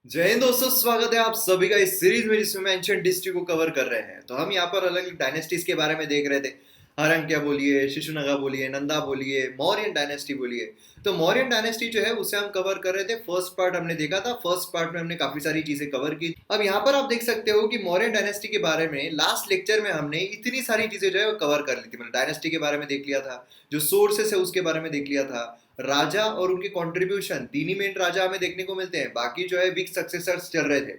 जय हिंद दोस्तों, स्वागत है आप सभी का इस सीरीज में जिसमें मैं एंशिएंट हिस्ट्री को कवर कर रहे हैं। तो हम यहाँ पर अलग अलग डायनेस्टीज के बारे में देख रहे थे। हरंक्या बोलिए, शिशुनागा बोलिए, नंदा बोलिए, मौर्यन डायनेस्टी बोलिए। तो मौर्यन डायनेस्टी जो है उसे हम कवर कर रहे थे। फर्स्ट पार्ट हमने देखा था। फर्स्ट पार्ट में हमने काफी सारी चीजें कवर की। अब यहाँ पर आप देख सकते हो कि मौर्यन डायनेस्टी के बारे में लास्ट लेक्चर में हमने इतनी सारी चीजें जो है वो कवर कर ली थी। मतलब डायनेस्टी के बारे में देख लिया था, जो सोर्सेस है उसके बारे में देख लिया था, राजा और उनके कंट्रीब्यूशन, तीन ही मेन राजा हमें देखने को मिलते हैं, बाकी जो है वीक सक्सेसर्स चल रहे थे।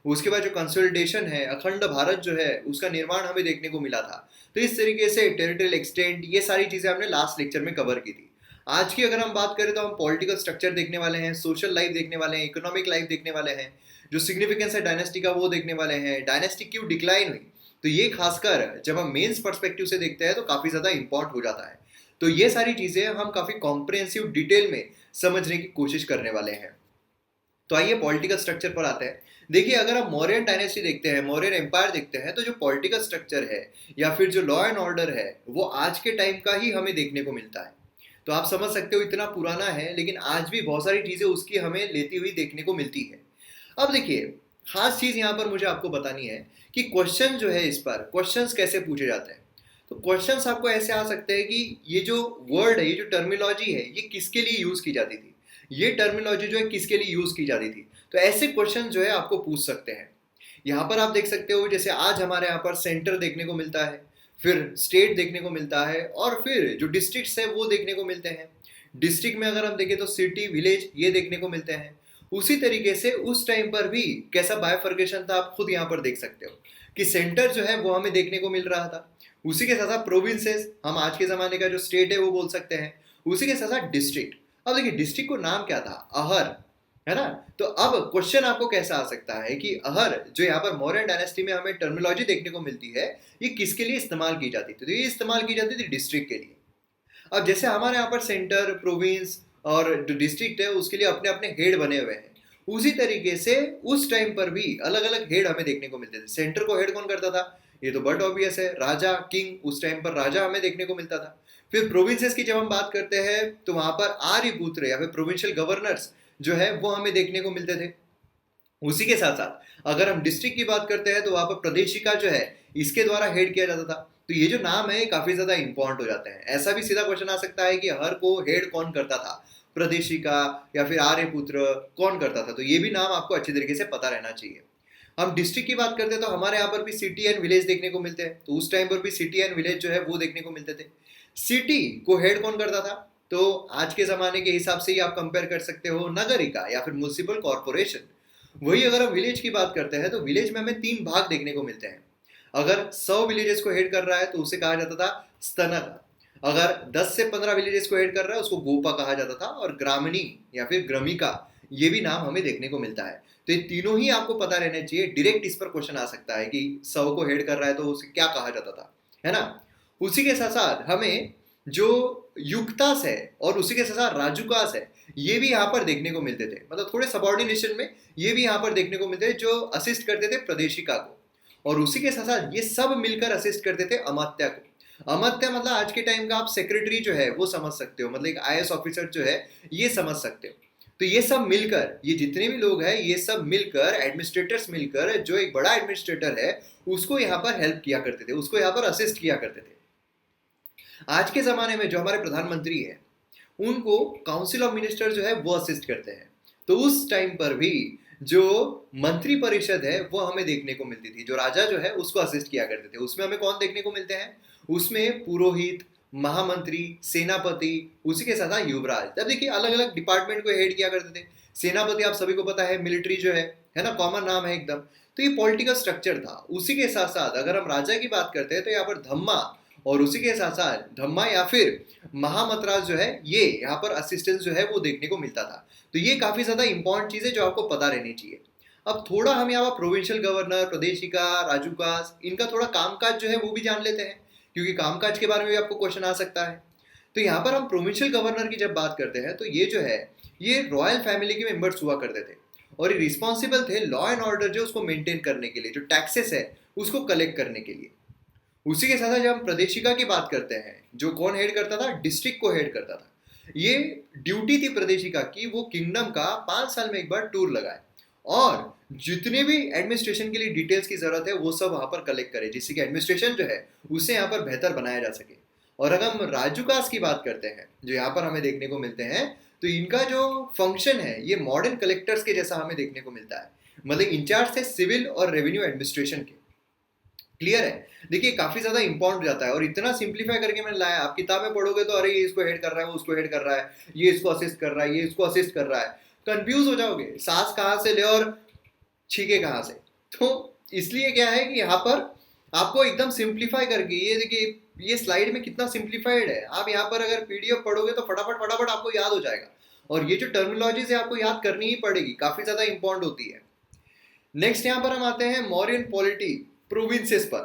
उसके बाद जो कंसोलिडेशन है, अखंड भारत जो है उसका निर्माण हमें देखने को मिला था। तो इस तरीके से टेरिटोरियल एक्सटेंट, ये सारी चीजें हमने लास्ट लेक्चर में कवर की थी। आज की अगर हम बात करें तो हम पॉलिटिकल स्ट्रक्चर देखने वाले हैं, सोशल लाइफ देखने वाले हैं, इकोनॉमिक लाइफ देखने वाले हैं, जो सिग्निफिकेंस है डायनेस्टी का वो देखने वाले हैं, डायनेस्टी क्यों डिक्लाइन हुई। तो ये खासकर जब हम मेंस पर्सपेक्टिव से देखते हैं तो काफी ज्यादा इंपॉर्टेंट हो जाता है। तो ये सारी चीजें हम काफी कॉम्प्रिहेंसिव डिटेल में समझने की कोशिश करने वाले हैं। तो आइए पॉलिटिकल स्ट्रक्चर पर आते हैं। देखिए, अगर आप मौर्यन डायनेस्टी देखते हैं, मौर्यन एम्पायर देखते हैं, तो जो पॉलिटिकल स्ट्रक्चर है या फिर जो लॉ एंड ऑर्डर है वो आज के टाइम का ही हमें देखने को मिलता है। तो आप समझ सकते हो इतना पुराना है, लेकिन आज भी बहुत सारी चीजें उसकी हमें लेती हुई देखने को मिलती है। अब देखिए, खास चीज यहाँ पर मुझे आपको बतानी है कि क्वेश्चन जो है, इस पर क्वेश्चंस कैसे पूछे जाते हैं। तो क्वेश्चंस आपको ऐसे आ सकते हैं कि ये जो वर्ड है, ये जो टर्मिनोलॉजी है, ये किसके लिए यूज की जाती थी, ये टर्मिनोलॉजी जो है किसके लिए यूज की जाती थी। तो ऐसे क्वेश्चन जो है आपको पूछ सकते हैं। यहाँ पर आप देख सकते हो, जैसे आज हमारे यहाँ पर सेंटर देखने को मिलता है, फिर स्टेट देखने को मिलता है, और फिर जो डिस्ट्रिक्ट्स है वो देखने को मिलते हैं। डिस्ट्रिक्ट में अगर हम देखें तो सिटी, विलेज ये देखने को मिलते हैं। उसी तरीके से उस टाइम पर भी कैसा बायफर्गेशन था आप खुद यहाँ पर देख सकते हो कि सेंटर जो है वो हमें देखने को मिल रहा था। उसी के साथ साथ प्रोविंसेस, हम आज के ज़माने का जो स्टेट है वो बोल सकते हैं। उसी के साथ साथ डिस्ट्रिक्ट। अब देखिए, डिस्ट्रिक्ट को नाम क्या था, अहर, है ना। तो अब क्वेश्चन आपको कैसा आ सकता है कि अहर जो यहाँ पर मौर्यन डायनेस्टी में हमें टर्मिनोलॉजी देखने को मिलती है, ये किसके लिए इस्तेमाल की जाती थी। तो ये इस्तेमाल की जाती थी डिस्ट्रिक्ट के लिए। अब जैसे हमारे यहाँ पर सेंटर, प्रोविंस और जो डिस्ट्रिक्ट है उसके लिए अपने अपने हेड बने हुए हैं, उसी तरीके से उस टाइम पर भी अलग अलग हेड हमें देखने को मिलते थे। सेंटर को हेड कौन करता था, ये तो बट ऑब्वियस है, राजा, किंग। उस टाइम पर राजा हमें देखने को मिलता था। फिर प्रोविंसेस की जब हम बात करते हैं तो वहां पर आर्यपुत्र या फिर प्रोविंशियल गवर्नर्स जो है वो हमें देखने को मिलते थे। उसी के साथ साथ अगर हम डिस्ट्रिक्ट की बात करते हैं तो वहां पर प्रदेशिका जो है इसके द्वारा हेड किया जाता था। तो ये जो नाम है काफी ज्यादा इंपॉर्टेंट हो जाते हैं। ऐसा भी सीधा क्वेश्चन आ सकता है कि हर को हेड कौन करता था, प्रदेशिका या फिर आर्यपुत्र कौन करता था। तो ये भी नाम आपको अच्छी तरीके से पता रहना चाहिए। हम डिस्ट्रिक्ट की बात करते हैं तो हमारे यहाँ पर भी सिटी एंड विलेज देखने को मिलते हैं। तो उस टाइम पर भी सिटी एंड विलेज जो है वो देखने को मिलते थे। सिटी को हेड कौन करता था, तो आज के जमाने के हिसाब से ही आप कंपेयर कर सकते हो नगरिका या फिर म्युनिसिपल कॉर्पोरेशन। वही अगर हम विलेज की बात करते हैं तो विलेज में हमें तीन भाग देखने को मिलते हैं। अगर 100 विलेजेस को हेड कर रहा है तो उसे कहा जाता था स्तनक। अगर 10 से 15 विलेजेस को हेड कर रहा है उसको गोपा कहा जाता था। और ग्रामणी या फिर ग्रमिका, ये भी नाम हमें देखने को मिलता है। तो ये तीनों ही आपको पता रहने चाहिए। डायरेक्ट इस पर क्वेश्चन आ सकता है कि 100 को हेड कर रहा है तो उसे क्या कहा जाता था, है ना। उसी के साथ साथ हमें जो युक्तास है और उसी के साथ साथ राजुकास है, ये भी यहाँ पर देखने को मिलते थे। मतलब थोड़े सबॉर्डिनेशन में ये भी यहाँ पर देखने को मिलते थे, जो असिस्ट करते थे प्रदेशिका को। और उसी के साथ साथ ये सब मिलकर असिस्ट करते थे अमात्या को। अमात्या मतलब आज के टाइम का आप सेक्रेटरी जो है वो समझ सकते हो, मतलब एक आईएएस ऑफिसर जो है ये समझ सकते हो। तो ये सब मिलकर, ये जितने भी लोग हैं ये सब मिलकर, एडमिनिस्ट्रेटर्स मिलकर, जो एक बड़ा एडमिनिस्ट्रेटर है उसको यहाँ पर हेल्प किया करते थे, उसको यहाँ पर असिस्ट किया करते थे। आज के ज़माने में जो हमारे प्रधानमंत्री हैं उनको काउंसिल ऑफ मिनिस्टर जो है वो असिस्ट करते हैं। तो उस टाइम पर भी जो मंत्री परिषद है वो हमें देखने को मिलती थी। जो राजा जो है उसको असिस्ट किया करते थे। उसमें हमें कौन देखने को मिलते हैं, उसमें पुरोहित, महामंत्री, सेनापति, उसी के साथ साथ युवराज। तब देखिए अलग अलग डिपार्टमेंट को हेड किया करते थे। सेनापति आप सभी को पता है, मिलिट्री जो है ना, कॉमन नाम है एकदम। तो ये पॉलिटिकल स्ट्रक्चर था। उसी के साथ साथ अगर हम राजा की बात करते हैं तो यहाँ पर धम्मा, और उसी के साथ साथ धम्मा या फिर महामतराज जो है, ये यहाँ पर असिस्टेंस जो है वो देखने को मिलता था। तो ये काफी ज्यादा इंपॉर्टेंट चीज है जो आपको पता रहनी चाहिए। अब थोड़ा हम यहाँ पर प्रोविंशियल गवर्नर, प्रदेशिका, राजुकास, इनका थोड़ा कामकाज जो है वो भी जान लेते हैं, क्योंकि कामकाज के बारे में भी आपको क्वेश्चन आ सकता है। तो यहाँ पर हम प्रोविंशियल गवर्नर की जब बात करते हैं तो ये जो है ये रॉयल फैमिली के मेंबर्स हुआ करते थे, और ये रिस्पॉन्सिबल थे लॉ एंड ऑर्डर जो उसको मेंटेन करने के लिए, जो टैक्सेस है उसको कलेक्ट करने के लिए। उसी के साथ जब हम प्रदेशिका की बात करते हैं, जो कौन हेड करता था, डिस्ट्रिक्ट को हेड करता था। ये ड्यूटी थी प्रदेशिका की, वो किंगडम का 5 साल में एक बार टूर लगाए और जितने भी एडमिनिस्ट्रेशन के लिए डिटेल्स की जरूरत है वो सब वहां पर कलेक्ट करे, जिससे कि एडमिनिस्ट्रेशन जो है उसे यहाँ पर बेहतर बनाया जा सके। और अगर हम राजूकास की बात करते हैं जो यहाँ पर हमें देखने को मिलते हैं, तो इनका जो फंक्शन है ये मॉडर्न कलेक्टर्स के जैसा हमें देखने को मिलता है। मतलब इंचार्ज थे सिविल और रेवेन्यू एडमिनिस्ट्रेशन के। क्लियर है? देखिए काफी ज्यादा इंपॉर्टेंट जाता है और इतना सिंप्लीफाई करके मैंने लाया। आप किताब में पढ़ोगे तो अरे ये इसको हेड कर रहा है, वो उसको हेड कर रहा है, ये इसको असिस्ट कर रहा है, ये इसको असिस्ट कर रहा है, कंफ्यूज हो जाओगे सांस कहाँ से ले और छीके कहाँ से। तो इसलिए क्या है कि यहाँ पर आपको एकदम सिंप्लीफाई करके, ये देखिए ये स्लाइड में कितना सिंप्लीफाइड है, आप यहाँ पर अगर पीडीएफ पढ़ोगे तो फटाफट फटाफट आपको याद हो जाएगा। और ये जो टर्मिनोलॉजीज है आपको याद करनी ही पड़ेगी, काफी ज्यादा इंपॉर्टेंट होती है। नेक्स्ट यहाँ पर हम आते हैं मौर्यन पॉलिटी प्रोविंसेस पर।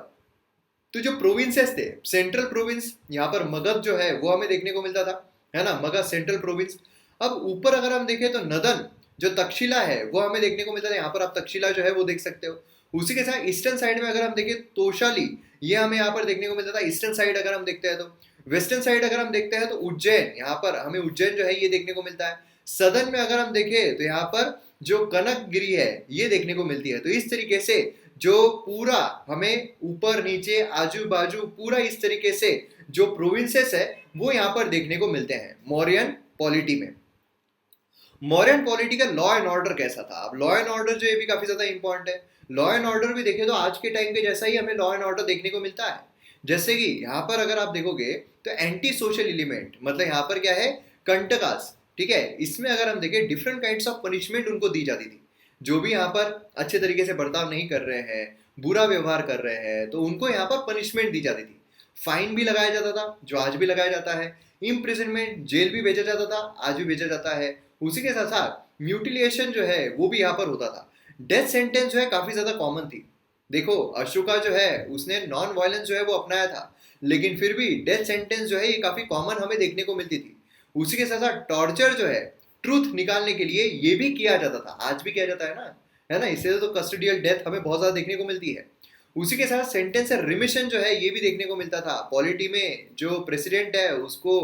तो जो प्रोविंसेस थे, सेंट्रल प्रोविंस यहाँ पर मगध जो है वो हमें देखने को मिलता था, है ना, मगध सेंट्रल प्रोविंस। अब ऊपर अगर हम देखें तो नदन जो तक्षशिला है वो हमें देखने को मिलता है, यहाँ पर आप तक्षशिला जो है वो देख सकते हो। उसी के साथ ईस्टर्न साइड में अगर हम देखें तोशाली, ये हमें यहाँ पर देखने को मिलता था। ईस्टर्न साइड अगर हम देखते हैं तो, वेस्टर्न साइड अगर हम देखते हैं तो उज्जैन, यहाँ पर हमें उज्जैन जो है ये देखने को मिलता है। सदन में अगर हम देखें तो यहाँ पर जो कनकगिरी है ये देखने को मिलती है। तो इस तरीके से जो पूरा हमें ऊपर नीचे आजू बाजू पूरा इस तरीके से जो प्रोविंसेस है वो यहाँ पर देखने को मिलते हैं मौर्यन पॉलिटी में। मौर्यन पॉलिटी का लॉ एंड ऑर्डर कैसा था? अब लॉ एंड ऑर्डर जो है भी काफी ज्यादा इंपॉर्टेंट है। लॉ एंड ऑर्डर भी देखें तो आज के टाइम के जैसा ही हमें लॉ एंड ऑर्डर देखने को मिलता है। जैसे कि यहाँ पर अगर आप देखोगे तो एंटी सोशल एलिमेंट, मतलब यहाँ पर क्या है, कंटकास, ठीक है, इसमें अगर हम देखें डिफरेंट काइंड्स ऑफ पनिशमेंट उनको दी जाती थी। जो भी यहाँ पर अच्छे तरीके से बर्ताव नहीं कर रहे हैं, बुरा व्यवहार कर रहे हैं, तो उनको यहाँ पर पनिशमेंट दी जाती थी। फाइन भी लगाया जाता था जो आज भी लगाया जाता है, इम्प्रिजनमेंट जेल भी भेजा जाता था, आज भी भेजा जाता है। उसी के साथ साथ म्यूटिलेशन जो है वो भी यहाँ पर होता था। डेथ सेंटेंस जो है काफी ज्यादा कॉमन थी। देखो अशोका जो है उसने नॉन वायलेंस जो है वो अपनाया था, लेकिन फिर भी डेथ सेंटेंस जो है ये काफी कॉमन हमें देखने को मिलती थी। उसी के साथ साथ टॉर्चर जो है ट्रूथ निकालने के लिए ये भी किया जाता था, आज भी किया जाता है ना, इससे तो कस्टोडियल डेथ हमें बहुत ज्यादा देखने को मिलती है। उसी के साथ सेंटेंस रिमिशन जो है ये भी देखने को मिलता था। पॉलिटी में जो प्रेसिडेंट है उसको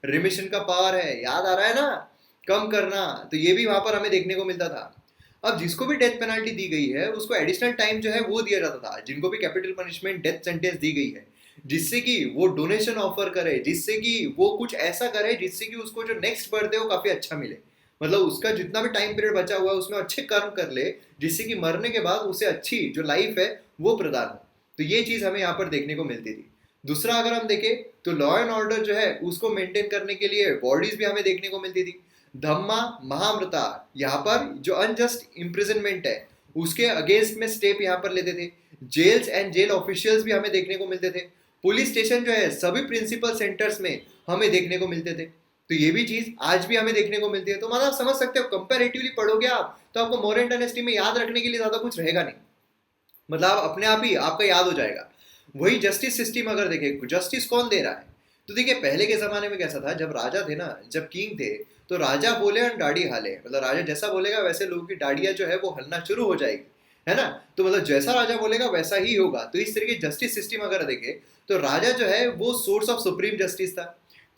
रिमिशन का पावर है, याद आ रहा है ना, कम करना, तो ये भी वहां पर हमें देखने को मिलता था। अब जिसको भी डेथ पेनल्टी दी गई है उसको एडिशनल टाइम जो है वो दिया जाता था। जिनको भी कैपिटल पनिशमेंट डेथ सेंटेंस दी गई है, जिससे कि वो डोनेशन ऑफर करे, जिससे कि वो कुछ ऐसा करे जिससे कि उसको जो नेक्स्ट बर्थ है वो काफी अच्छा मिले। मतलब उसका जितना भी टाइम पीरियड बचा हुआ है उसमें अच्छे कर्म कर ले, जिससे कि मरने के बाद उसे अच्छी जो लाइफ है वो प्रदान हो। तो ये चीज हमें यहाँ पर देखने को मिलती थी। दूसरा अगर हम देखें तो लॉ एंड ऑर्डर जो है उसको मेंटेन करने के लिए बॉडीज भी हमें देखने को मिलती थी। धम्मा महामृता, यहाँ पर जो अनजस्ट इम्प्रिजनमेंट है उसके अगेंस्ट में स्टेप यहाँ पर लेते थे। जेल्स एंड जेल ऑफिशियल्स भी हमें देखने को मिलते थे। पुलिस स्टेशन जो है सभी प्रिंसिपल सेंटर्स में हमें देखने को मिलते थे। तो ये भी चीज आज भी हमें देखने को मिलती है। तो मतलब समझ सकते हो, कंपैरेटिवली पढ़ोगे आप तो आपको मौर्यन डायनेस्टी में याद रखने के लिए ज्यादा कुछ रहेगा नहीं, मतलब अपने आप ही आपका याद हो जाएगा। वही जस्टिस सिस्टम अगर देखें, जस्टिस कौन दे रहा है, तो देखिए पहले के जमाने में कैसा था, जब राजा थे ना, जब किंग थे, तो राजा बोले और दाढ़ी हाले, मतलब राजा जैसा बोलेगा वैसे लोगों की दाढ़ियां जो है वो हलना शुरू हो जाएगी, है ना। तो मतलब जैसा राजा बोलेगा वैसा ही होगा। तो इस तरीके जस्टिस सिस्टम अगर देखे तो राजा जो है वो सोर्स ऑफ सुप्रीम जस्टिस था।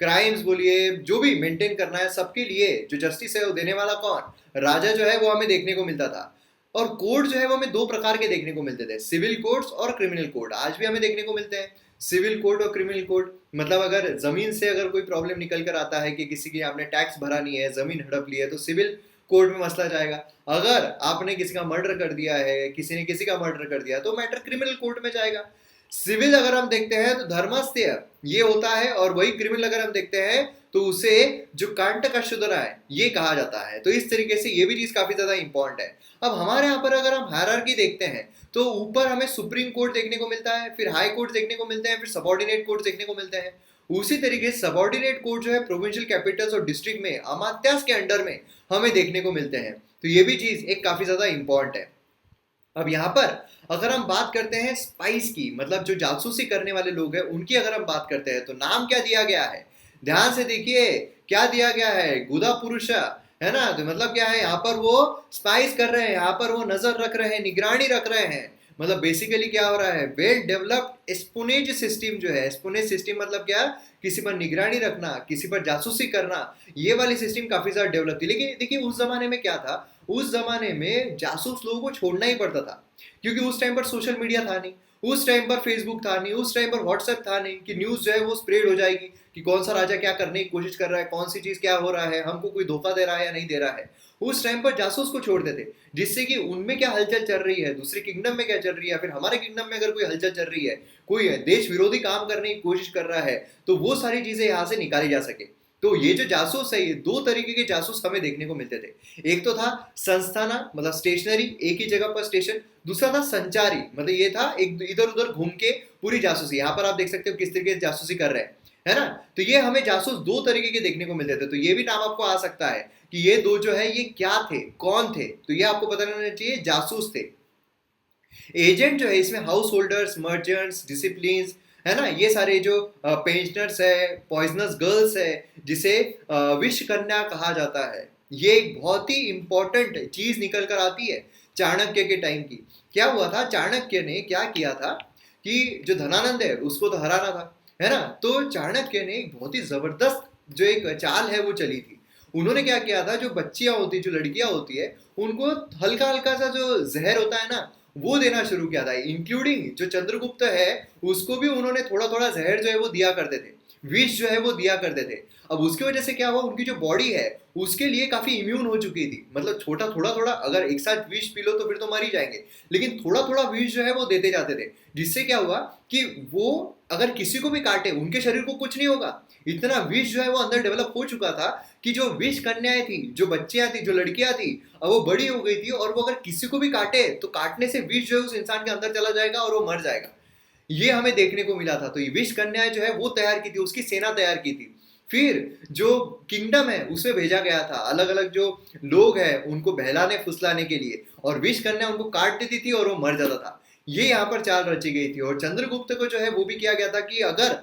क्राइम्स बोलिए जो भी मेंटेन करना है सबके लिए जो जस्टिस है वो देने वाला कौन, राजा जो है वो हमें देखने को मिलता था। और कोड जो है वो हमें दो प्रकार के देखने को मिलते थे, सिविल कोड्स और क्रिमिनल कोड। आज भी हमें देखने को मिलते हैं सिविल कोड और क्रिमिनल कोड। मतलब अगर जमीन से अगर कोई प्रॉब्लम निकल कर आता है कि किसी की आपने टैक्स भरा नहीं है, जमीन हड़प ली है, तो सिविल कोर्ट में मसला जाएगा। अगर आपने किसी का मर्डर कर दिया है, किसी ने किसी का मर्डर कर दिया, तो मैटर क्रिमिनल कोर्ट में जाएगा। सिविल अगर हम देखते हैं तो धर्मस्थ्य ये होता है, और वही क्रिमिनल अगर हम देखते हैं तो उसे जो कांट का शुद्रा है ये कहा जाता है। तो इस तरीके से ये भी चीज काफी ज्यादा इंपॉर्टेंट है। अब हमारे यहाँ पर अगर हम हायरार्की देखते हैं तो ऊपर हमें सुप्रीम कोर्ट देखने को मिलता है, फिर हाई कोर्ट देखने को मिलते हैं, फिर सबॉर्डिनेट कोर्ट देखने को मिलते हैं। उसी तरीके से सबॉर्डिनेट कोर्ट जो है प्रोविंशियल कैपिटल्स और डिस्ट्रिक्ट में अमात्यास के अंडर में हमें देखने को मिलते हैं। तो ये भी चीज एक काफी ज्यादा इंपॉर्टेंट है। अब यहाँ पर अगर हम बात करते हैं स्पाइस की, मतलब जो जासूसी करने वाले लोग हैं उनकी अगर हम बात करते हैं तो नाम क्या दिया गया है, ध्यान से देखिए क्या दिया गया है, गुदा पुरुष, है ना। तो मतलब क्या है, यहाँ पर वो स्पाइस कर रहे हैं, यहाँ पर वो नजर रख रहे हैं, निगरानी रख रहे हैं। मतलब बेसिकली क्या हो रहा है, वेल डेवलप्ड एस्पोनेज सिस्टम जो है, एस्पोनेज सिस्टम मतलब क्या, किसी पर निगरानी रखना, किसी पर जासूसी करना, ये वाली सिस्टम काफी ज्यादा डेवलप थी। लेकिन देखिए उस जमाने में क्या था, उस जमाने में जासूस लोगों को छोड़ना ही पड़ता था, क्योंकि उस टाइम पर सोशल मीडिया था नहीं, उस टाइम पर फेसबुक था नहीं, उस टाइम पर व्हाट्सएप था नहीं कि न्यूज जो है वो स्प्रेड हो जाएगी कि कौन सा राजा क्या करने की कोशिश कर रहा है, कौन सी चीज क्या हो रहा है, हमको कोई धोखा दे रहा है या नहीं दे रहा है। उस टाइम पर जासूस को छोड़ते थे, जिससे कि उनमें क्या हलचल चल रही है, दूसरे किंगडम में क्या चल रही है, फिर हमारे किंगडम में अगर कोई हलचल चल रही है, कोई देश विरोधी काम करने की कोशिश कर रहा है, तो वो सारी चीजें यहाँ से निकाली जा सके। तो ये जो जासूस है, ये दो तरीके के जासूस हमें देखने को मिलते थे। एक तो था संस्थाना, मतलब स्टेशनरी, एक ही जगह पर स्टेशन। दूसरा था संचारी, मतलब ये था एक इधर उधर घूम के पूरी जासूसी। यहाँ पर आप देख सकते हो किस तरीके से जासूसी कर रहे हैं, है ना। तो ये हमें जासूस दो तरीके के देखने को मिलते थे। तो ये भी नाम आपको आ सकता है कि ये दो जो है ये क्या थे, कौन थे, तो ये आपको पता रहना चाहिए, जासूस थे। एजेंट जो है इसमें हाउस होल्डर्स, मर्चेंट्स, डिसिप्लिन, है ना, ये सारे जो पेंशनर्स है, पॉइजनस गर्ल्स है, जिसे विष कन्या कहा जाता है, ये एक बहुत ही इंपॉर्टेंट चीज निकल कर आती है चाणक्य के टाइम की। क्या हुआ था, चाणक्य ने क्या किया था कि जो धनानंद है उसको तो हराना था, है ना। तो चाणक्य ने एक बहुत ही जबरदस्त जो एक चाल है वो चली थी। उन्होंने क्या किया था, जो बच्चियां होती, जो लड़कियां होती है, उनको हल्का हल्का सा जो जहर होता है ना, वो देना शुरू किया था। इंक्लूडिंग जो चंद्रगुप्त है उसको भी उन्होंने थोड़ा थोड़ा जहर जो है वो दिया करते थे, विष जो है वो दिया करते थे। अब उसकी वजह से क्या हुआ, उनकी जो बॉडी है उसके लिए काफी इम्यून हो चुकी थी। मतलब छोटा थोड़ा थोड़ा, अगर एक साथ विष पी लो तो फिर तो मर ही जाएंगे, लेकिन थोड़ा थोड़ा विष जो है वो देते जाते थे, जिससे क्या हुआ कि वो अगर किसी को भी काटे उनके शरीर को कुछ नहीं होगा। इतना विष जो है वो अंदर डेवलप हो चुका था कि जो विष कन्याएं थी, जो बच्चियां थी, जो लड़कियां थी, अब वो बड़ी हो गई थी, और वो अगर किसी को भी काटे तो काटने से विष जो है उस इंसान के अंदर चला जाएगा और वो मर जाएगा। ये हमें देखने को मिला था। तो ये विष कन्याएं जो है वो तैयार की थी, उसकी सेना तैयार की थी। फिर जो किंगडम है उसमें भेजा गया था अलग अलग जो लोग हैं उनको बहलाने फुसलाने के लिए, और विष कन्या उनको काट देती थी और वो मर जाता था। ये यहाँ पर चाल रची गई थी। और चंद्रगुप्त को जो है वो भी किया गया था कि अगर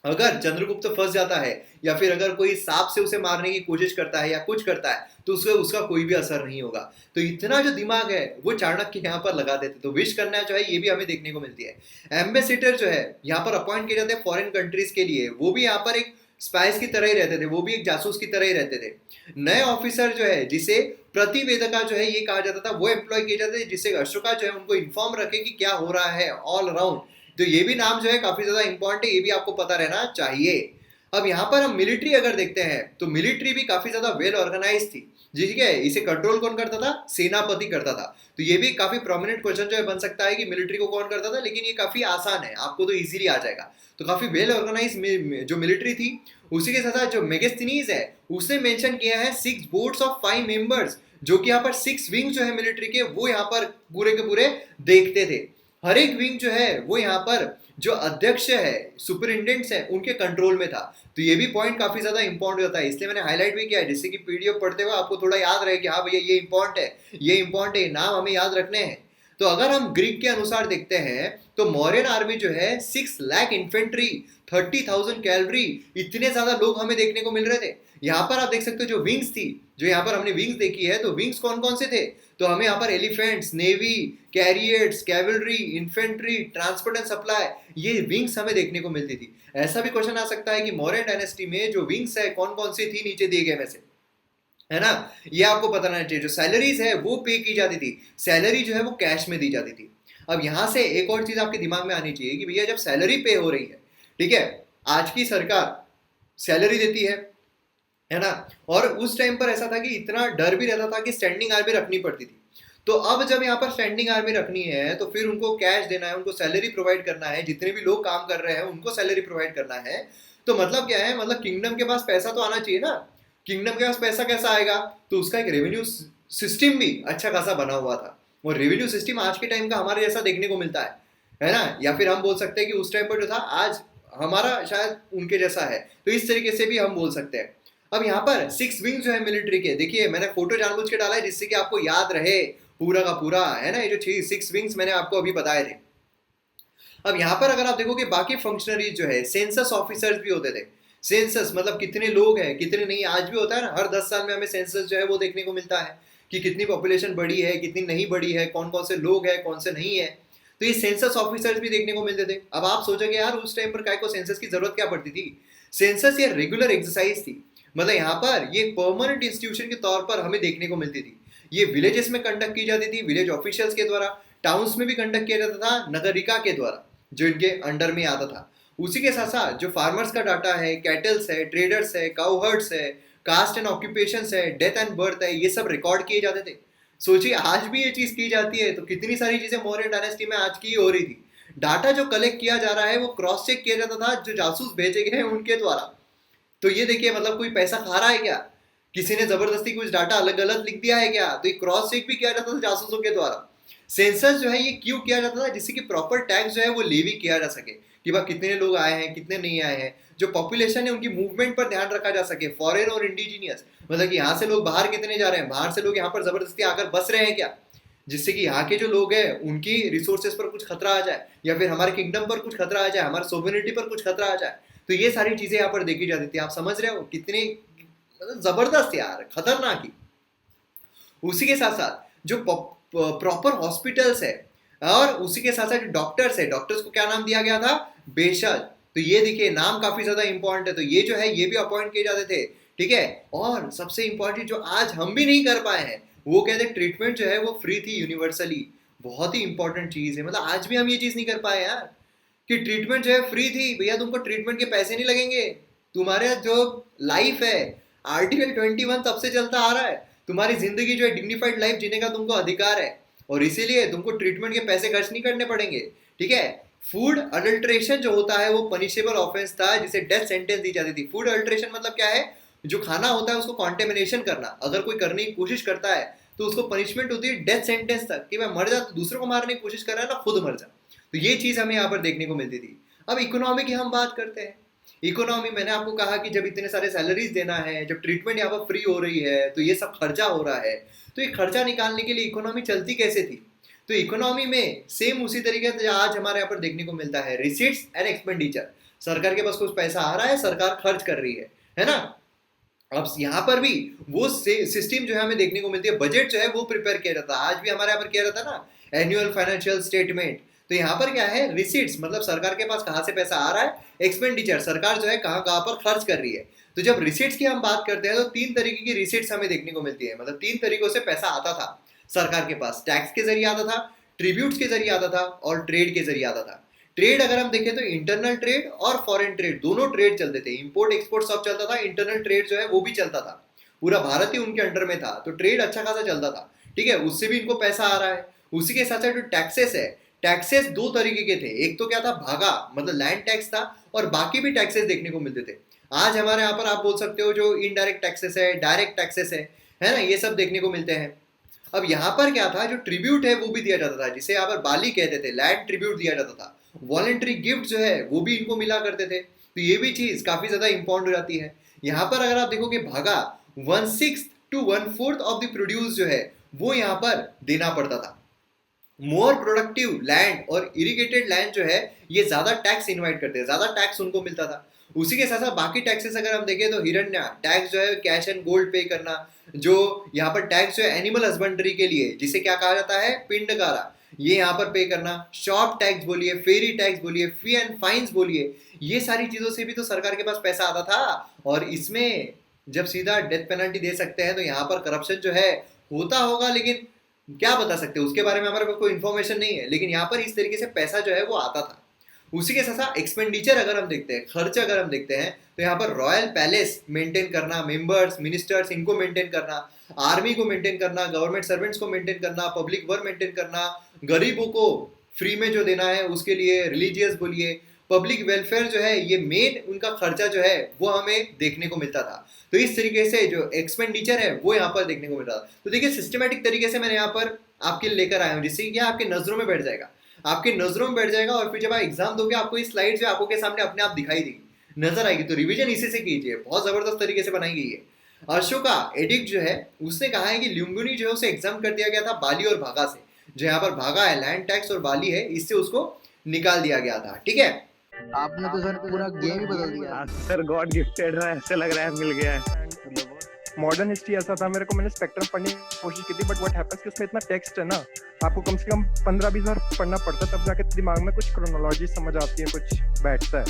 अगर चंद्रगुप्त फंस जाता है, या फिर अगर कोई सांप से उसे मारने की कोशिश करता है या कुछ करता है, तो उसका उसका कोई भी असर नहीं होगा। तो इतना जो दिमाग है वो चाणक्य यहाँ पर लगा देते। तो विश करना जो है ये भी हमें देखने को मिलती है। एम्बेसिडर जो है यहाँ पर अपॉइंट किए जाते हैं फॉरेन कंट्रीज के लिए, वो भी यहाँ पर एक स्पाइस की तरह ही रहते थे, वो भी एक जासूस की तरह ही रहते थे। नए ऑफिसर जो है जिसे प्रतिवेदका जो है ये कहा जाता था, वो एम्प्लॉय किए जाते थे, जिससे अशोका जो है उनको इन्फॉर्म रखे कि क्या हो रहा है ऑल अराउंड। तो ये भी नाम जो है काफी ज्यादा इंपॉर्टेंट है, ये भी आपको पता रहना चाहिए। अब यहाँ पर हम मिलिट्री अगर देखते हैं तो मिलिट्री भी काफी ज्यादा वेल ऑर्गेनाइज थी। जी ठीक है, इसे कंट्रोल कौन करता था, सेनापति करता था। तो ये भी काफी प्रोमिनेंट क्वेश्चन जो है बन सकता है कि मिलिट्री को कौन करता था, लेकिन ये काफी आसान है, आपको तो इजीली आ जाएगा। तो काफी वेल ऑर्गेनाइज जो मिलिट्री थी। उसी के साथ जो मेगास्थनीज है उसने मेंशन किया है 6 बोर्ड्स ऑफ 5 मेंबर्स, जो कि यहाँ पर 6 विंग जो है मिलिट्री के, वो यहाँ पर पूरे के पूरे देखते थे। हर एक विंग जो है वो यहाँ पर जो अध्यक्ष है, सुपरिटेंडेंट्स है, उनके कंट्रोल में था। तो ये भी पॉइंट काफी ज्यादा इंपॉर्टेंट होता है, इसलिए मैंने हाईलाइट भी किया है, जिससे कि पीडीएफ पढ़ते हुए आपको थोड़ा याद रहे कि हाँ भैया ये इंपॉर्टेंट है, ये इंपॉर्टेंट है, नाम हमें याद रखने हैं। तो अगर हम ग्रीक के अनुसार देखते हैं तो मौर्यन आर्मी जो है 6 लाख इन्फेंट्री, 30,000 कैलरी, इतने ज्यादा लोग हमें देखने को मिल रहे थे। यहाँ पर आप देख सकते हो जो विंग्स थी, जो यहाँ पर हमने विंग्स देखी है, तो विंग्स कौन कौन से थे, तो हमें यहाँ पर elephants, navy, carriers, cavalry, infantry, transport and supply, ये विंग्स हमें देखने को मिलती थी। ऐसा भी क्वेश्चन आ सकता है कि मौर्यन डायनेस्टी में जो विंग्स है कौन कौन सी थी, नीचे दिए गए में से, है ना। ये आपको पता रहना चाहिए। जो सैलरीज है वो पे की जाती थी, सैलरी जो है वो कैश में दी जाती थी। अब यहां से एक और चीज आपके दिमाग में आनी चाहिए कि भैया जब सैलरी पे हो रही है, ठीक है, आज की सरकार सैलरी देती है ना, और उस टाइम पर ऐसा था कि इतना डर भी रहता था कि स्टैंडिंग आर्मी रखनी पड़ती थी। तो अब जब यहाँ पर स्टैंडिंग आर्मी रखनी है तो फिर उनको कैश देना है, उनको सैलरी प्रोवाइड करना है, जितने भी लोग काम कर रहे हैं उनको सैलरी प्रोवाइड करना है। तो मतलब क्या है, मतलब किंगडम के पास पैसा तो आना चाहिए ना। किंगडम के पास पैसा कैसा आएगा, तो उसका एक रेवेन्यू सिस्टम भी अच्छा खासा बना हुआ था। और रेवेन्यू सिस्टम आज के टाइम का हमारे जैसा देखने को मिलता है ना। या फिर हम बोल सकते हैं कि उस टाइम पर जो था आज हमारा शायद उनके जैसा है, तो इस तरीके से भी हम बोल सकते हैं। अब यहाँ पर 6 विंग जो है मिलिट्री के, देखिए मैंने फोटो जानबूझ के डाला है जिससे कि आपको याद रहे पूरा का पूरा, है ना। ये जो 6 विंग्स मैंने आपको अभी बताए थे। अब यहाँ पर अगर आप देखोगे बाकी फंक्शनरीज जो है, सेंसस ऑफिसर्स भी होते थे। सेंसस मतलब कितने लोग हैं कितने नहीं, आज भी होता है ना, हर 10 साल में हमें सेंसस जो है वो देखने को मिलता है कि कितनी पॉपुलेशन बढ़ी है, कितनी नहीं बढ़ी है, कौन कौन से लोग हैं, कौन से नहीं है। तो ये सेंसस ऑफिसर्स भी देखने को मिलते थे। अब आप सोचोगे यार उस टाइम पर काय को सेंसस की जरूरत क्या पड़ती थी। सेंसस ये रेगुलर एक्सरसाइज थी, मतलब यहाँ पर ये परमानेंट इंस्टीट्यूशन के तौर पर हमें देखने को मिलती थी। ये विलेजेस में कंडक्ट की जाती थी, विलेज ऑफिशियल्स के द्वारा, टाउन्स में भी कंडक्ट किया जाता था नगरिका के द्वारा, जो इनके अंडर में आता था। उसी के साथ साथ जो फार्मर्स का डाटा है, कैटल्स है, ट्रेडर्स है, काउहर्ड्स है, कास्ट एंड ऑक्यूपेशंस है, डेथ एंड बर्थ है, ये सब रिकॉर्ड किए जाते थे। सोचिए आज भी ये चीज की जाती है, तो कितनी सारी चीजें मौर्य डायनेस्टी में आज की हो रही थी। डाटा जो कलेक्ट किया जा रहा है वो क्रॉस चेक किया जाता था जो जासूस भेजे गए हैं उनके द्वारा। तो ये देखिए मतलब कोई पैसा खा रहा है क्या, किसी ने जबरदस्ती कुछ डाटा अलग अलग लिख दिया है क्या, तो ये क्रॉस चेक भी किया जाता था जासूसों के द्वारा। सेंसस जो है ये क्यों किया जाता था, जिससे कि प्रॉपर टैक्स जो है वो लेवी किया जा सके कि भाई कितने लोग आए हैं कितने नहीं आए हैं, जो पॉपुलेशन है उनकी मूवमेंट पर ध्यान रखा जा सके, फॉरेन और इंडिजीनियस, मतलब कि यहाँ से लोग बाहर कितने जा रहे हैं, बाहर से लोग यहाँ पर जबरदस्ती आकर बस रहे हैं क्या, जिससे कि यहाँ के जो लोग हैं उनकी रिसोर्सेज पर कुछ खतरा आ जाए, या फिर हमारे किंगडम पर कुछ खतरा आ जाए, हमारे सोवरेनिटी पर कुछ खतरा आ जाए। तो ये सारी चीजें यहाँ पर देखी जाती थी। आप समझ रहे हो कितनी जबरदस्त यार, खतरनाक ही। उसी के साथ साथ जो प्रॉपर हॉस्पिटल्स है और उसी के साथ साथ डॉक्टर्स है, डॉक्टर्स को क्या नाम दिया गया था, बेशज। तो ये देखिए नाम काफी ज्यादा इंपॉर्टेंट है, तो ये जो है ये भी अपॉइंट किए जाते थे, ठीक है। और सबसे इंपॉर्टेंट जो आज हम भी नहीं कर पाए हैं वो कहते हैं ट्रीटमेंट जो है वो फ्री थी यूनिवर्सली। बहुत ही इंपॉर्टेंट चीज है, मतलब आज भी हम ये चीज नहीं कर पाए यार कि ट्रीटमेंट जो है फ्री थी। भैया तुमको ट्रीटमेंट के पैसे नहीं लगेंगे, तुम्हारे जो लाइफ है आर्टिकल 21 तब से चलता आ रहा है, तुम्हारी जिंदगी जो है डिग्निफाइड लाइफ जीने का तुमको अधिकार है, और इसीलिए तुमको ट्रीटमेंट के पैसे खर्च नहीं करने पड़ेंगे, ठीक है। फूड अडल्ट्रेशन जो होता है वो पनिशेबल ऑफेंस था, जिसे डेथ सेंटेंस दी जाती थी। फूड अडल्ट्रेशन मतलब क्या है, जो खाना होता है उसको कॉन्टेमिनेशन करना, अगर कोई करने की कोशिश करता है तो उसको पनिशमेंट होती है डेथ सेंटेंस तक, कि मैं मर जा, तो दूसरों को मारने की कोशिश कर रहा है ना, खुद मर जा। तो ये चीज हमें यहाँ पर देखने को मिलती थी। अब इकोनॉमी की हम बात करते हैं। इकोनॉमी, मैंने आपको कहा कि जब इतने सारे सैलरीज देना है, जब ट्रीटमेंट यहाँ पर फ्री हो रही है, तो ये सब खर्चा हो रहा है, तो ये खर्चा निकालने के लिए इकोनॉमी चलती कैसे थी। तो इकोनॉमी में सेम उसी तरीके से आज हमारे यहाँ पर देखने को मिलता है, रिसीट्स एंड एक्सपेंडिचर। सरकार के पास कुछ पैसा आ रहा है, सरकार खर्च कर रही है ना। अब यहाँ पर भी वो सिस्टम जो है हमें देखने को मिलती है, बजट जो है वो प्रिपेयर किया जाता है। आज भी हमारे यहाँ पर किया जाता है ना एनुअल फाइनेंशियल स्टेटमेंट। तो यहाँ पर क्या है, रिसीट्स मतलब सरकार के पास कहाँ से पैसा आ रहा है, एक्सपेंडिचर सरकार जो है कहाँ कहाँ पर खर्च कर रही है। तो जब रिसीट्स की हम बात करते हैं तो 3 तरीके की रिसीट्स हमें देखने को मिलती है, मतलब 3 तरीकों से पैसा आता था सरकार के पास। टैक्स के जरिए आता था, ट्रिब्यूट्स के जरिए आता था, और ट्रेड के जरिए आता था। ट्रेड अगर हम देखें तो इंटरनल ट्रेड और फॉरेन ट्रेड दोनों ट्रेड चलते थे, इंपोर्ट एक्सपोर्ट सब चलता था, इंटरनल ट्रेड जो है वो भी चलता था, पूरा भारत ही उनके अंडर में था, तो ट्रेड अच्छा खासा चलता था, ठीक है, उससे भी इनको पैसा आ रहा है। उसी के साथ साथ जो टैक्सेस है, टैक्सेस 2 तरीके के थे, एक तो क्या था भागा मतलब लैंड टैक्स था, और बाकी भी टैक्सेस देखने को मिलते थे। आज हमारे यहाँ पर आप बोल सकते हो जो इनडायरेक्ट टैक्सेस है, डायरेक्ट टैक्सेस है ना, ये सब देखने को मिलते हैं। अब यहाँ पर क्या था, जो ट्रिब्यूट है वो भी दिया जाता था, जिसे यहाँ पर बाली कहते थे, लैंड ट्रिब्यूट दिया जाता था। वॉलेंट्री गिफ्ट जो है वो भी इनको मिला करते थे, तो ये भी चीज काफी ज्यादा इंपॉर्टेंट हो जाती है। यहाँ पर अगर आप देखोगे भागा 1/6 to 1/4 ऑफ द प्रोड्यूस जो है वो यहाँ पर देना पड़ता था। मोर प्रोडक्टिव लैंड और इरिगेटेड लैंड जो है ये ज्यादा टैक्स इन्वाइट करते हैं, ज्यादा टैक्स उनको मिलता था। उसी के साथ साथ बाकी टैक्सेस अगर हम देखें तो हिरण्य टैक्स जो है कैश एंड गोल्ड पे करना, जो यहाँ पर टैक्स जो है एनिमल हस्बेंड्री के लिए जिसे क्या कहा जाता है पिंडकारा, ये यहाँ पर पे करना, शॉप टैक्स बोलिए, फेरी टैक्स बोलिए, फी एंड फाइन्स बोलिए, ये सारी चीजों से भी तो सरकार के पास पैसा आता था। और इसमें जब सीधा डेथ पेनल्टी दे सकते हैं तो यहाँ पर करप्शन जो है होता होगा, लेकिन क्या बता सकते हैं उसके बारे में हमारे पास कोई इन्फॉर्मेशन नहीं है, लेकिन यहाँ पर इस तरीके से पैसा जो है वो आता था। उसी के साथ साथ एक्सपेंडिचर अगर हम देखते हैं, खर्च अगर हम देखते हैं, तो यहाँ पर रॉयल पैलेस मेंटेन करना, मेंबर्स मिनिस्टर्स इनको मेंटेन करना, आर्मी को मेंटेन करना, गवर्नमेंट सर्वेंट्स को मेंटेन करना, पब्लिक वर्क मेंटेन करना, गरीबों को फ्री में जो देना है उसके लिए, रिलीजियस बोलिए, पब्लिक वेलफेयर जो है, ये मेन उनका खर्चा जो है वो हमें देखने को मिलता था। तो इस तरीके से जो एक्सपेंडिचर है वो यहाँ पर देखने को मिल रहा था। तो देखिए सिस्टमेटिक तरीके से मैंने यहाँ पर आपके लिए लेकर आया हूँ, जिससे कि आपके नजरों में बैठ जाएगा, आपके नजरों में बैठ जाएगा, और फिर जब आप एग्जाम दोगे आपको इस स्लाइड जो आपको के सामने अपने आप दिखाई देगी, नजर आएगी। तो रिवीजन इसी से कीजिए, बहुत जबरदस्त तरीके से बनाई गई है। अशोका एडिक्ट जो है उसने कहा है कि लुम्बिनी जो है उसे एग्जाम कर दिया गया था बाली और भागा से, जो यहाँ पर भागा है लैंड टैक्स और बाली है, इससे उसको निकाल दिया गया था, ठीक है। आपने तो सर पूरा गेम ही बदल दिया। सर गॉड गिफ्टेड है, ऐसे लग रहा है मिल गया है। मॉडर्न हिस्ट्री ऐसा था मेरे को, मैंने स्पेक्ट्रम पढ़ने की कोशिश की थी, बट व्हाट हैपेंस कि उसमें इतना टेक्स्ट है ना, आपको कम से कम 15-20 बार पढ़ना पड़ता है तब जाके दिमाग में कुछ क्रोनोलॉजी समझ आती है, कुछ बैठता है।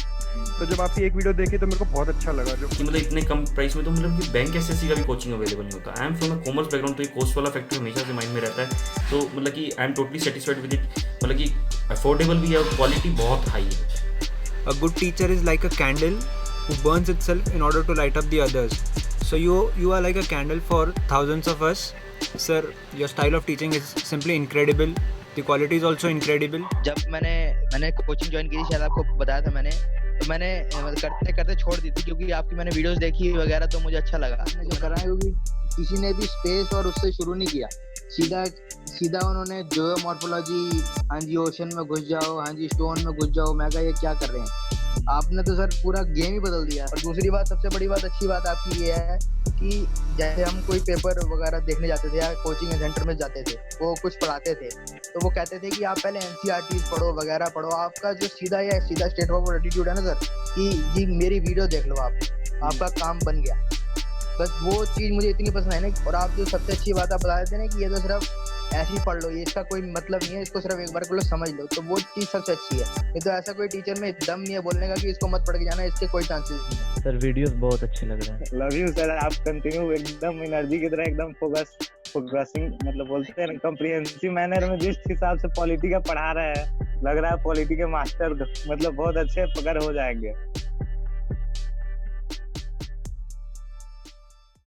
तो जब आपकी एक वीडियो देखी तो मेरे को बहुत अच्छा लगा जो कि मतलब इतने कम प्राइस में तो मतलब कि बैंक एसएससी का भी कोचिंग अवेलेबल नहीं होता। I am from a commerce background, तो ये कॉस्ट वाला फैक्टर हमेशा से माइंड में रहता है। तो मतलब कि I am totally satisfied with it, मतलब कि अफोर्डेबल भी है और क्वालिटी बहुत हाई है। A good teacher is like a candle who burns itself in order to light up the others. So you are like a candle for thousands of us. Sir, your style of teaching is simply incredible. The quality is also incredible. जब मैंने coaching join की थी, शायद आपको बताया था मैंने, तो मैंने करते करते छोड़ दी थी क्योंकि आपकी मैंने वीडियोस देखी वगैरह तो मुझे अच्छा लगा। आपने जो करा है क्योंकि किसी ने भी स्पेस और उससे शुरू नहीं किया, सीधा सीधा उन्होंने जियोमॉर्फोलॉजी, हाँ जी ओशन में घुस जाओ, हाँ जी स्टोन में घुस जाओ। मैं कहा ये क्या कर रहे हैं आपने, तो सर पूरा गेम ही बदल दिया। और दूसरी बात, सबसे बड़ी बात, अच्छी बात आपकी ये है कि जैसे हम कोई पेपर वगैरह देखने जाते थे या कोचिंग सेंटर में जाते थे, वो कुछ पढ़ाते थे तो वो कहते थे कि आप पहले एनसीईआरटीज पढ़ो वगैरह पढ़ो। आपका जो सीधा स्टेट ऑफ एटीट्यूड है ना सर, कि जी मेरी वीडियो देख लो आप, आपका काम बन गया। बस वो चीज़ मुझे इतनी पसंद है ना। और आप जो सबसे अच्छी बात आप बता देते हैं ना कि ये तो सिर्फ ऐसे ही पढ़ लो, ये इसका कोई मतलब नहीं है, इसको सिर्फ एक बार को लो समझ लो, तो वो चीज़ सबसे अच्छी है। नहीं तो ऐसा कोई टीचर में दम नहीं है बोलने का कि इसको मत पढ़ के जाना, इसके कोई चांसेस नहीं है। सर वीडियोस बहुत अच्छे लग रहे हैं। लव यू सर, आप कंटिन्यू एकदम एनर्जी की तरह एकदम फोकसिंग मतलब बोलते हैं ना कॉम्प्रिहेंसिव मैनर में जिस हिसाब से पॉलिटी का पढ़ा रहे हैं, लग रहा है पॉलिटी के मास्टर मतलब बहुत अच्छे पकड़ हो जाएंगे।